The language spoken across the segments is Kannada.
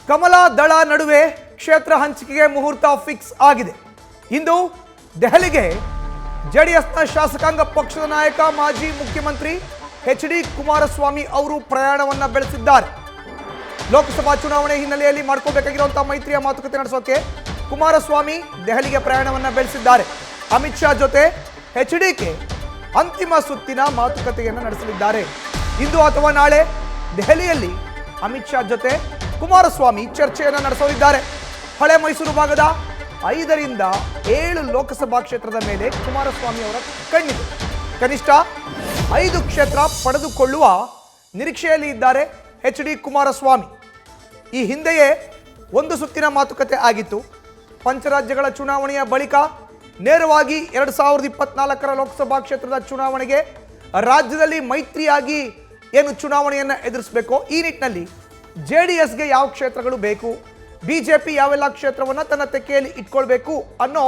ಕಮಲ ದಳ ನಡುವೆ ಕ್ಷೇತ್ರ ಹಂಚಿಕೆಗೆ ಮುಹೂರ್ತ ಫಿಕ್ಸ್ ಆಗಿದೆ. ಇಂದು ದೆಹಲಿಗೆ ಜೆಡಿಎಸ್ನ ಶಾಸಕಾಂಗ ಪಕ್ಷದ ನಾಯಕ ಮಾಜಿ ಮುಖ್ಯಮಂತ್ರಿ ಎಚ್.ಡಿ. ಕುಮಾರಸ್ವಾಮಿ ಅವರು ಪ್ರಯಾಣವನ್ನ ಬೆಳೆಸಿದ್ದಾರೆ. ಲೋಕಸಭಾ ಚುನಾವಣೆ ಹಿನ್ನೆಲೆಯಲ್ಲಿ ಮಾಡ್ಕೋಬೇಕಾಗಿರುವಂತಹ ಮೈತ್ರಿಯ ಮಾತುಕತೆ ನಡೆಸೋಕೆ ಕುಮಾರಸ್ವಾಮಿ ದೆಹಲಿಗೆ ಪ್ರಯಾಣವನ್ನ ಬೆಳೆಸಿದ್ದಾರೆ. ಅಮಿತ್ ಶಾ ಜೊತೆ ಎಚ್.ಡಿ.ಕೆ ಅಂತಿಮ ಸುತ್ತಿನ ಮಾತುಕತೆಯನ್ನು ನಡೆಸಲಿದ್ದಾರೆ. ಇಂದು ಅಥವಾ ನಾಳೆ ದೆಹಲಿಯಲ್ಲಿ ಅಮಿತ್ ಶಾ ಜೊತೆ ಕುಮಾರಸ್ವಾಮಿ ಚರ್ಚೆಯನ್ನು ನಡೆಸಲಿದ್ದಾರೆ. ಹಳೆ ಮೈಸೂರು ಭಾಗದ 5 ರಿಂದ 7 ಲೋಕಸಭಾ ಕ್ಷೇತ್ರದ ಮೇಲೆ ಕುಮಾರಸ್ವಾಮಿ ಅವರ ಕಣ್ಣಿದೆ. ಕನಿಷ್ಠ 5 ಕ್ಷೇತ್ರ ಪಡೆದುಕೊಳ್ಳುವ ನಿರೀಕ್ಷೆಯಲ್ಲಿ ಇದ್ದಾರೆ ಎಚ್.ಡಿ. ಕುಮಾರಸ್ವಾಮಿ. ಈ ಹಿಂದೆಯೇ ಒಂದು ಸುತ್ತಿನ ಮಾತುಕತೆ ಆಗಿತ್ತು. ಪಂಚರಾಜ್ಯಗಳ ಚುನಾವಣೆಯ ಬಳಿಕ ನೇರವಾಗಿ 2024ರ ಲೋಕಸಭಾ ಕ್ಷೇತ್ರದ ಚುನಾವಣೆಗೆ ರಾಜ್ಯದಲ್ಲಿ ಮೈತ್ರಿಯಾಗಿ ಏನು ಚುನಾವಣೆಯನ್ನು ಎದುರಿಸಬೇಕೋ ಈ ನಿಟ್ಟಿನಲ್ಲಿ ಜೆಡಿಎಸ್ಗೆ ಯಾವ ಕ್ಷೇತ್ರಗಳು ಬೇಕು, ಬಿಜೆಪಿ ಯಾವೆಲ್ಲ ಕ್ಷೇತ್ರವನ್ನು ತನ್ನ ತೆಕ್ಕೆಯಲ್ಲಿ ಇಟ್ಕೊಳ್ಬೇಕು ಅನ್ನೋ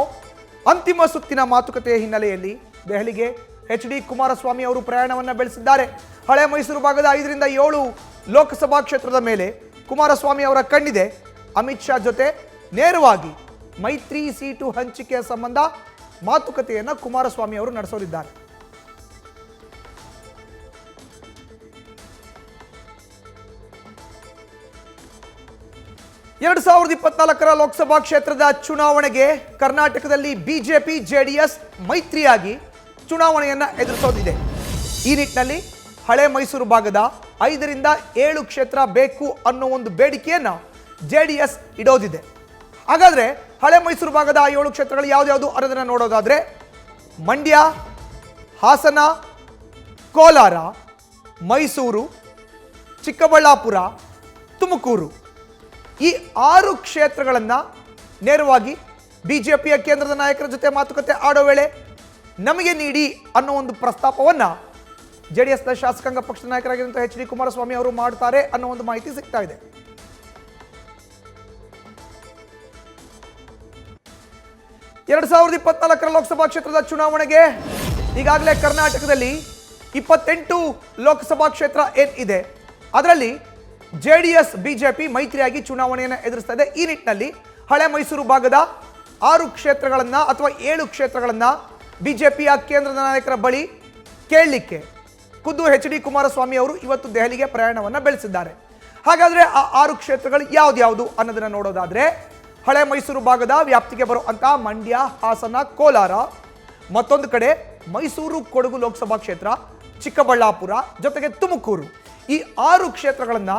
ಅಂತಿಮ ಸುತ್ತಿನ ಮಾತುಕತೆಯ ಹಿನ್ನೆಲೆಯಲ್ಲಿ ದೆಹಲಿಗೆ ಎಚ್.ಡಿ. ಕುಮಾರಸ್ವಾಮಿ ಅವರು ಪ್ರಯಾಣವನ್ನು ಬೆಳೆಸಿದ್ದಾರೆ. ಹಳೆ ಮೈಸೂರು ಭಾಗದ 5 ರಿಂದ 7 ಲೋಕಸಭಾ ಕ್ಷೇತ್ರದ ಮೇಲೆ ಕುಮಾರಸ್ವಾಮಿ ಅವರ ಕಣ್ಣಿದೆ. ಅಮಿತ್ ಶಾ ಜೊತೆ ನೇರವಾಗಿ ಮೈತ್ರಿ ಸೀಟು ಹಂಚಿಕೆಯ ಸಂಬಂಧ ಮಾತುಕತೆಯನ್ನು ಕುಮಾರಸ್ವಾಮಿ ಅವರು ನಡೆಸಲಿದ್ದಾರೆ. ಎರಡು 2024ರ ಲೋಕಸಭಾ ಕ್ಷೇತ್ರದ ಚುನಾವಣೆಗೆ ಕರ್ನಾಟಕದಲ್ಲಿ ಬಿಜೆಪಿ ಜೆಡಿಎಸ್ ಮೈತ್ರಿಯಾಗಿ ಚುನಾವಣೆಯನ್ನ ಎದುರಿಸೋದಿದೆ. ಈ ನಿಟ್ಟಿನಲ್ಲಿ ಹಳೆ ಮೈಸೂರು ಭಾಗದ 5 ರಿಂದ 7 ಕ್ಷೇತ್ರ ಬೇಕು ಅನ್ನೋ ಒಂದು ಬೇಡಿಕೆಯನ್ನ ಜೆಡಿಎಸ್ ಇಡೋದಿದೆ. ಹಾಗಾದ್ರೆ ಹಳೆ ಮೈಸೂರು ಭಾಗದ 7 ಕ್ಷೇತ್ರಗಳು ಯಾವ್ದು ಅನ್ನೋದನ್ನ ನೋಡೋದಾದ್ರೆ ಮಂಡ್ಯ, ಹಾಸನ, ಕೋಲಾರ, ಮೈಸೂರು, ಚಿಕ್ಕಬಳ್ಳಾಪುರ, ತುಮಕೂರು ಈ 6 ಕ್ಷೇತ್ರಗಳನ್ನು ನೇರವಾಗಿ ಬಿಜೆಪಿಯ ಕೇಂದ್ರದ ನಾಯಕರ ಜೊತೆ ಮಾತುಕತೆ ಆಡೋ ವೇಳೆ ನಮಗೆ ನೀಡಿ ಅನ್ನೋ ಒಂದು ಪ್ರಸ್ತಾಪವನ್ನು ಜೆಡಿಎಸ್ನ ಶಾಸಕಾಂಗ ಪಕ್ಷದ ನಾಯಕರಾಗಿರುವಂತಹ ಎಚ್.ಡಿ. ಕುಮಾರಸ್ವಾಮಿ ಅವರು ಮಾಡ್ತಾರೆ ಅನ್ನೋ ಒಂದು ಮಾಹಿತಿ ಸಿಗ್ತಾ ಇದೆ. ಎರಡು 2024ರ ಲೋಕಸಭಾ ಕ್ಷೇತ್ರದ ಚುನಾವಣೆಗೆ ಈಗಾಗಲೇ ಕರ್ನಾಟಕದಲ್ಲಿ 28 ಲೋಕಸಭಾ ಕ್ಷೇತ್ರ ಏನಿದೆ ಅದರಲ್ಲಿ ಜೆಡಿಎಸ್ ಬಿಜೆಪಿ ಮೈತ್ರಿಯಾಗಿ ಚುನಾವಣೆಯನ್ನು ಎದುರಿಸ್ತಾ ಇದೆ. ಈ ನಿಟ್ಟಿನಲ್ಲಿ ಹಳೆ ಮೈಸೂರು ಭಾಗದ 6 ಕ್ಷೇತ್ರಗಳನ್ನು ಅಥವಾ 7 ಕ್ಷೇತ್ರಗಳನ್ನು ಬಿಜೆಪಿಯ ಕೇಂದ್ರದ ನಾಯಕರ ಬಳಿ ಕೇಳಲಿಕ್ಕೆ ಖುದ್ದು ಎಚ್.ಡಿ. ಕುಮಾರಸ್ವಾಮಿ ಅವರು ಇವತ್ತು ದೆಹಲಿಗೆ ಪ್ರಯಾಣವನ್ನು ಬೆಳೆಸಿದ್ದಾರೆ. ಹಾಗಾದರೆ ಆ 6 ಕ್ಷೇತ್ರಗಳು ಯಾವ್ದು ಅನ್ನೋದನ್ನು ನೋಡೋದಾದ್ರೆ ಹಳೆ ಮೈಸೂರು ಭಾಗದ ವ್ಯಾಪ್ತಿಗೆ ಬರುವಂಥ ಮಂಡ್ಯ, ಹಾಸನ, ಕೋಲಾರ, ಮತ್ತೊಂದು ಕಡೆ ಮೈಸೂರು, ಕೊಡಗು ಲೋಕಸಭಾ ಕ್ಷೇತ್ರ, ಚಿಕ್ಕಬಳ್ಳಾಪುರ ಜೊತೆಗೆ ತುಮಕೂರು ಈ 6 ಕ್ಷೇತ್ರಗಳನ್ನು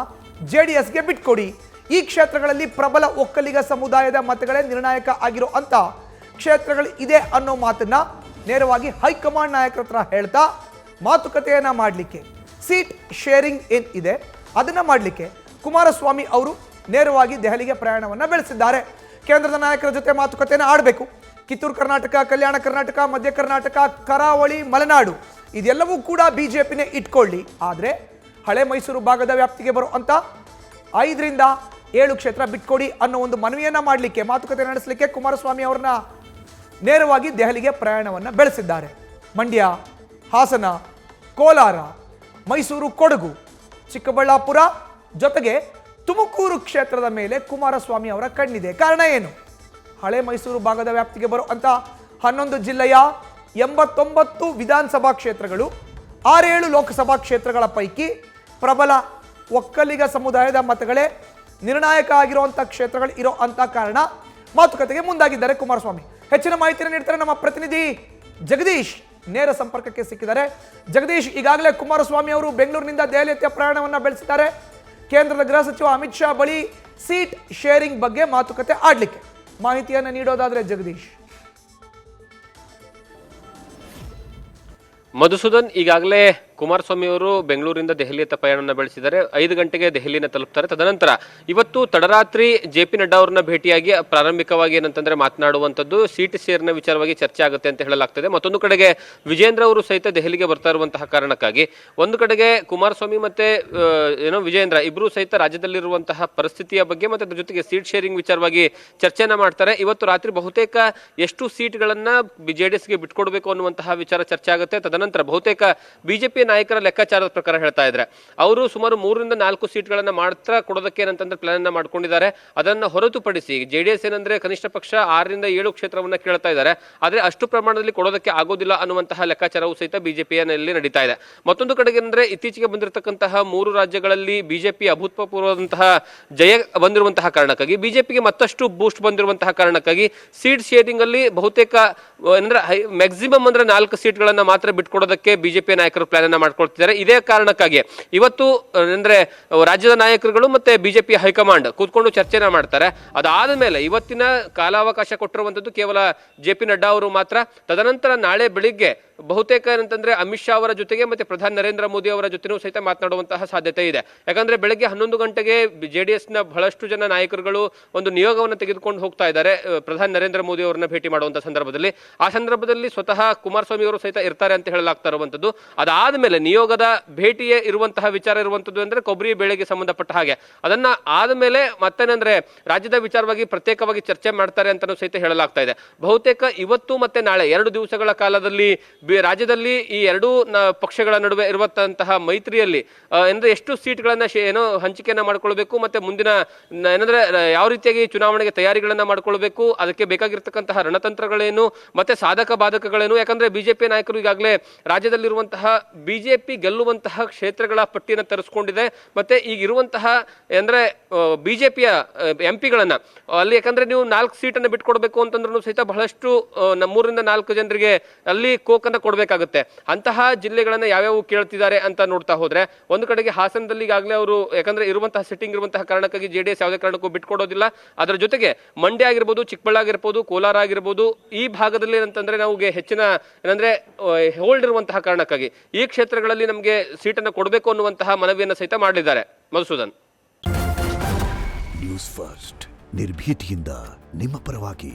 ಜೆಡಿಎಸ್ಗೆ ಬಿಟ್ಕೊಡಿ. ಈ ಕ್ಷೇತ್ರಗಳಲ್ಲಿ ಪ್ರಬಲ ಒಕ್ಕಲಿಗ ಸಮುದಾಯದ ಮತಗಳೇ ನಿರ್ಣಾಯಕ ಆಗಿರೋ ಅಂತ ಕ್ಷೇತ್ರಗಳು ಇದೆ ಅನ್ನೋ ಮಾತನ್ನ ನೇರವಾಗಿ ಹೈಕಮಾಂಡ್ ನಾಯಕರ ಹತ್ರ ಹೇಳ್ತಾ ಮಾತುಕತೆಯನ್ನ ಮಾಡಲಿಕ್ಕೆ ಸೀಟ್ ಶೇರಿಂಗ್ ಏನಿದೆ ಅದನ್ನ ಮಾಡಲಿಕ್ಕೆ ಕುಮಾರಸ್ವಾಮಿ ಅವರು ನೇರವಾಗಿ ದೆಹಲಿಗೆ ಪ್ರಯಾಣವನ್ನ ಬೆಳೆಸಿದ್ದಾರೆ. ಕೇಂದ್ರದ ನಾಯಕರ ಜೊತೆ ಮಾತುಕತೆಯನ್ನು ಆಡಬೇಕು. ಕಿತ್ತೂರು ಕರ್ನಾಟಕ, ಕಲ್ಯಾಣ ಕರ್ನಾಟಕ, ಮಧ್ಯ ಕರ್ನಾಟಕ, ಕರಾವಳಿ, ಮಲೆನಾಡು ಇದೆಲ್ಲವೂ ಕೂಡ ಬಿಜೆಪಿನೇ ಇಟ್ಕೊಳ್ಳಿ. ಆದರೆ ಹಳೆ ಮೈಸೂರು ಭಾಗದ ವ್ಯಾಪ್ತಿಗೆ ಬರುವಂಥ 5 ರಿಂದ 7 ಕ್ಷೇತ್ರ ಬಿಟ್ಕೊಡಿ ಅನ್ನೋ ಒಂದು ಮನವಿಯನ್ನ ಮಾಡಲಿಕ್ಕೆ ಮಾತುಕತೆ ನಡೆಸಲಿಕ್ಕೆ ಕುಮಾರಸ್ವಾಮಿ ಅವರನ್ನ ನೇರವಾಗಿ ದೆಹಲಿಗೆ ಪ್ರಯಾಣವನ್ನು ಬೆಳೆಸಿದ್ದಾರೆ. ಮಂಡ್ಯ, ಹಾಸನ, ಕೋಲಾರ, ಮೈಸೂರು, ಕೊಡಗು, ಚಿಕ್ಕಬಳ್ಳಾಪುರ ಜೊತೆಗೆ ತುಮಕೂರು ಕ್ಷೇತ್ರದ ಮೇಲೆ ಕುಮಾರಸ್ವಾಮಿ ಅವರ ಕಣ್ಣಿದೆ. ಕಾರಣ ಏನು? ಹಳೆ ಮೈಸೂರು ಭಾಗದ ವ್ಯಾಪ್ತಿಗೆ ಬರುವಂಥ 11 ಜಿಲ್ಲೆಯ 89 ವಿಧಾನಸಭಾ ಕ್ಷೇತ್ರಗಳು 6-7 ಲೋಕಸಭಾ ಕ್ಷೇತ್ರಗಳ ಪೈಕಿ ಪ್ರಬಲ ಒಕ್ಕಲಿಗ ಸಮುದಾಯದ ಮತಗಳೇ ನಿರ್ಣಾಯಕ ಆಗಿರುವಂಥ ಕ್ಷೇತ್ರಗಳು ಇರೋ ಅಂತ ಕಾರಣ ಮಾತುಕತೆಗೆ ಮುಂದಾಗಿದ್ದಾರೆ ಕುಮಾರಸ್ವಾಮಿ. ಹೆಚ್ಚಿನ ಮಾಹಿತಿಯನ್ನು ನೀಡ್ತಾರೆ ನಮ್ಮ ಪ್ರತಿನಿಧಿ ಜಗದೀಶ್, ನೇರ ಸಂಪರ್ಕಕ್ಕೆ ಸಿಕ್ಕಿದ್ದಾರೆ. ಜಗದೀಶ್, ಈಗಾಗಲೇ ಕುಮಾರಸ್ವಾಮಿ ಅವರು ಬೆಂಗಳೂರಿನಿಂದ ದೆಹಲಿಯ ಪ್ರಯಾಣವನ್ನು ಬೆಳೆಸಿದ್ದಾರೆ. ಕೇಂದ್ರದ ಗೃಹ ಸಚಿವ ಅಮಿತ್ ಶಾ ಬಳಿ ಸೀಟ್ ಶೇರಿಂಗ್ ಬಗ್ಗೆ ಮಾತುಕತೆ ಆಡಲಿಕ್ಕೆ ಮಾಹಿತಿಯನ್ನು ನೀಡೋದಾದ್ರೆ ಜಗದೀಶ್. ಮಧುಸೂದನ್, ಈಗಾಗಲೇ ಕುಮಾರಸ್ವಾಮಿ ಅವರು ಬೆಂಗಳೂರಿಂದ ದೆಹಲಿಯತ್ತ ಪ್ರಯಾಣವನ್ನು ಬೆಳೆಸಿದ್ದಾರೆ. 5 ಗಂಟೆಗೆ ದೆಹಲಿನ ತಲುಪ್ತಾರೆ. ತದನಂತರ ಇವತ್ತು ತಡರಾತ್ರಿ ಜೆ.ಪಿ. ನಡ್ಡಾ ಅವರನ್ನ ಭೇಟಿಯಾಗಿ ಪ್ರಾರಂಭಿಕವಾಗಿ ಏನಂತಂದ್ರೆ ಮಾತನಾಡುವಂಥದ್ದು ಸೀಟ್ ಶೇರ್ನ ವಿಚಾರವಾಗಿ ಚರ್ಚೆ ಆಗುತ್ತೆ ಅಂತ ಹೇಳಲಾಗ್ತದೆ. ಮತ್ತೊಂದು ಕಡೆಗೆ ವಿಜೇಂದ್ರ ಅವರು ಸಹಿತ ದೆಹಲಿಗೆ ಬರ್ತಾ ಇರುವಂತಹ ಕಾರಣಕ್ಕಾಗಿ ಒಂದು ಕಡೆಗೆ ಕುಮಾರಸ್ವಾಮಿ ಮತ್ತೆ ವಿಜೇಂದ್ರ ಇಬ್ಬರು ಸಹಿತ ರಾಜ್ಯದಲ್ಲಿರುವಂತಹ ಪರಿಸ್ಥಿತಿಯ ಬಗ್ಗೆ ಮತ್ತೆ ಅದ್ರ ಜೊತೆಗೆ ಸೀಟ್ ಶೇರಿಂಗ್ ವಿಚಾರವಾಗಿ ಚರ್ಚೆಯನ್ನ ಮಾಡ್ತಾರೆ. ಇವತ್ತು ರಾತ್ರಿ ಬಹುತೇಕ ಎಷ್ಟು ಸೀಟ್ಗಳನ್ನ ಜೆಡಿಎಸ್ಗೆ ಬಿಟ್ಕೊಡ್ಬೇಕು ಅನ್ನುವಂತಹ ವಿಚಾರ ಚರ್ಚೆ ಆಗುತ್ತೆ. ತದನಂತರ ಬಹುತೇಕ ಬಿಜೆಪಿಯ ನಾಯಕರ ಲೆಕ್ಕಾಚಾರದ ಪ್ರಕಾರ ಹೇಳ್ತಾ ಇದ್ರೆ ಅವರು ಸುಮಾರು 3-4 ಸೀಟ್ಗಳನ್ನ ಮಾತ್ರ ಕೊಡೋದಕ್ಕೆ ಏನಂತಂದ್ರೆ ಪ್ಲಾನ್ ಅನ್ನ ಮಾಡ್ಕೊಂಡಿದ್ದಾರೆ. ಅದನ್ನ ಹೊರತುಪಡಿಸಿ ಜೆಡಿಎಸ್ ಏನಂದ್ರೆ ಕನಿಷ್ಠ ಪಕ್ಷ 6-7 ಕ್ಷೇತ್ರವನ್ನ ಕೇಳ್ತಾ ಇದ್ದಾರೆ. ಆದ್ರೆ ಅಷ್ಟು ಪ್ರಮಾಣದಲ್ಲಿ ಕೊಡೋದಕ್ಕೆ ಆಗೋದಿಲ್ಲ ಅನ್ನುವಂತಹ ಲೆಕ್ಕಾಚಾರವು ಸಹಿತ ಬಿಜೆಪಿಯಲ್ಲಿ ನಡೀತಾ ಇದೆ. ಮತ್ತೊಂದು ಕಡೆಗೆ ಅಂದ್ರೆ ಇತ್ತೀಚೆಗೆ ಬಂದಿರತಕ್ಕಂತಹ 3 ರಾಜ್ಯಗಳಲ್ಲಿ ಬಿಜೆಪಿ ಅಭೂತಪೂರ್ವದಂತಹ ಜಯ ಬಂದಿರುವಂತಹ ಕಾರಣಕ್ಕಾಗಿ ಬಿಜೆಪಿಗೆ ಮತ್ತಷ್ಟು ಬೂಸ್ಟ್ ಬಂದಿರುವಂತಹ ಕಾರಣಕ್ಕಾಗಿ ಸೀಟ್ ಶೇರಿಂಗ್ ಅಲ್ಲಿ ಬಹುತೇಕ ಅಂದ್ರೆ ಮ್ಯಾಕ್ಸಿಮಮ್ ಅಂದ್ರೆ 4 ಸೀಟ್ಗಳನ್ನ ಮಾತ್ರ ಬಿಟ್ಕೊಡೋದಕ್ಕೆ ಬಿಜೆಪಿ ನಾಯಕರು ಪ್ಲಾನ್ ಅನ್ನ ಮಾಡ್ಕೊಳ್ತಿದ್ದಾರೆ. ಇದೇ ಕಾರಣಕ್ಕಾಗಿ ಇವತ್ತು ಅಂದ್ರೆ ರಾಜ್ಯದ ನಾಯಕರುಗಳು ಮತ್ತೆ ಬಿಜೆಪಿ ಹೈಕಮಾಂಡ್ ಕೂತ್ಕೊಂಡು ಚರ್ಚೆನ ಮಾಡ್ತಾರೆ. ಅದಾದ ಮೇಲೆ ಇವತ್ತಿನ ಕಾಲಾವಕಾಶ ಕೊಟ್ಟಿರುವಂತದ್ದು ಕೇವಲ ಜೆ.ಪಿ. ನಡ್ಡಾ ಅವರು ಮಾತ್ರ. ತದನಂತರ ನಾಳೆ ಬೆಳಿಗ್ಗೆ ಬಹುತೇಕ ಏನಂತಂದ್ರೆ ಅಮಿತ್ ಶಾ ಅವರ ಜೊತೆಗೆ ಮತ್ತೆ ಪ್ರಧಾನಿ ನರೇಂದ್ರ ಮೋದಿ ಅವರ ಜೊತೆನೂ ಸಹಿತ ಮಾತನಾಡುವಂತಹ ಸಾಧ್ಯತೆ ಇದೆ. ಯಾಕಂದ್ರೆ ಬೆಳಗ್ಗೆ 11 ಗಂಟೆಗೆ ಜೆಡಿಎಸ್ ನ ಬಹಳಷ್ಟು ಜನ ನಾಯಕರುಗಳು ಒಂದು ನಿಯೋಗವನ್ನು ತೆಗೆದುಕೊಂಡು ಹೋಗ್ತಾ ಇದ್ದಾರೆ ಪ್ರಧಾನಿ ನರೇಂದ್ರ ಮೋದಿ ಅವರನ್ನ ಭೇಟಿ ಮಾಡುವಂತಹ ಸಂದರ್ಭದಲ್ಲಿ. ಆ ಸಂದರ್ಭದಲ್ಲಿ ಸ್ವತಃ ಕುಮಾರಸ್ವಾಮಿ ಅವರು ಸಹಿತ ಇರ್ತಾರೆ ಅಂತ ಹೇಳಲಾಗ್ತಾ ಇರುವಂತದ್ದು. ಅದಾದ ಮೇಲೆ ನಿಯೋಗದ ಭೇಟಿಯೇ ಇರುವಂತಹ ವಿಚಾರ ಇರುವಂತದ್ದು ಅಂದ್ರೆ ಕೊಬ್ಬರಿ ಬೇಳೆಗೆ ಸಂಬಂಧಪಟ್ಟ ಹಾಗೆ. ಅದನ್ನ ಆದ್ಮೇಲೆ ಮತ್ತೇನಂದ್ರೆ ರಾಜ್ಯದ ವಿಚಾರವಾಗಿ ಪ್ರತ್ಯೇಕವಾಗಿ ಚರ್ಚೆ ಮಾಡ್ತಾರೆ ಅಂತಾನೂ ಸಹಿತ ಹೇಳಲಾಗ್ತಾ ಇದೆ. ಬಹುತೇಕ ಇವತ್ತು ಮತ್ತೆ ನಾಳೆ 2 ದಿವಸಗಳ ಕಾಲದಲ್ಲಿ ರಾಜ್ಯದಲ್ಲಿ ಈ ಎರಡೂ ಪಕ್ಷಗಳ ನಡುವೆ ಇರುವಂತಹ ಮೈತ್ರಿಯಲ್ಲಿ ಅಂದ್ರೆ ಎಷ್ಟು ಸೀಟ್ಗಳನ್ನ ಏನೋ ಹಂಚಿಕೆಯನ್ನ ಮಾಡ್ಕೊಳ್ಬೇಕು ಮತ್ತೆ ಮುಂದಿನ ಏನಂದ್ರೆ ಯಾವ ರೀತಿಯಾಗಿ ಚುನಾವಣೆಗೆ ತಯಾರಿಗಳನ್ನ ಮಾಡ್ಕೊಳ್ಬೇಕು, ಅದಕ್ಕೆ ಬೇಕಾಗಿರ್ತಕ್ಕಂತಹ ರಣತಂತ್ರಗಳೇನು ಮತ್ತೆ ಸಾಧಕ ಬಾಧಕಗಳೇನು. ಯಾಕಂದ್ರೆ ಬಿಜೆಪಿ ನಾಯಕರು ಈಗಾಗಲೇ ರಾಜ್ಯದಲ್ಲಿರುವಂತಹ ಬಿಜೆಪಿ ಗೆಲ್ಲುವಂತಹ ಕ್ಷೇತ್ರಗಳ ಪಟ್ಟಿಯನ್ನು ತರಿಸ್ಕೊಂಡಿದೆ. ಮತ್ತೆ ಈಗಿರುವಂತಹ ಅಂದ್ರೆ ಬಿಜೆಪಿಯ ಎಂಪಿಗಳನ್ನ ಅಲ್ಲಿ ಯಾಕಂದ್ರೆ ನೀವು 4 ಸೀಟನ್ನು ಬಿಟ್ಕೊಡ್ಬೇಕು ಅಂತಂದ್ರೂ ಸಹಿತ ಬಹಳಷ್ಟು 3-4 ಜನರಿಗೆ ಅಲ್ಲಿ ಕೋಕನ್ನ ಕೊಡ್ಬೇಕಾಗುತ್ತೆ. ಅಂತಹ ಜಿಲ್ಲೆಗಳನ್ನ ಯಾವ್ಯಾವ ಕೇಳ್ತಿದ್ದಾರೆ ಅಂತ ನೋಡ್ತಾ ಹೋದ್ರೆ ಒಂದು ಕಡೆಗೆ ಹಾಸನದಲ್ಲಿ ಈಗಾಗಲೇ ಅವರು ಯಾಕಂದ್ರೆ ಇರುವಂತಹ ಸಿಟ್ಟಿಂಗ್ ಇರುವಂತಹ ಕಾರಣಕ್ಕಾಗಿ ಜೆಡಿಎಸ್ ಯಾವುದೇ ಕಾರಣಕ್ಕೂ ಬಿಟ್ಕೊಡೋದಿಲ್ಲ. ಅದರ ಜೊತೆಗೆ ಮಂಡ್ಯ ಆಗಿರ್ಬೋದು, ಚಿಕ್ಕಬಳ್ಳಾಪುರ ಆಗಿರ್ಬೋದು, ಕೋಲಾರ ಆಗಿರ್ಬೋದು, ಈ ಭಾಗದಲ್ಲಿ ಏನಂತಂದ್ರೆ ನಮಗೆ ಹೆಚ್ಚಿನ ಏನಂದ್ರೆ ಹೋಲ್ಡ್ ಇರುವಂತಹ ಕಾರಣಕ್ಕಾಗಿ ಈ ಕ್ಷೇತ್ರಗಳಲ್ಲಿ ನಮಗೆ ಸೀಟನ್ನು ಕೊಡಬೇಕು ಅನ್ನುವಂತಹ ಮನವಿಯನ್ನು ಸಹಿತ ಮಾಡಲಿದ್ದಾರೆ. ಮಧುಸೂದನ್, ನ್ಯೂಸ್ ಫಸ್ಟ್ ನಿರ್ಭೀತಿಯಿಂದ ನಿಮ್ಮ ಪರವಾಗಿ.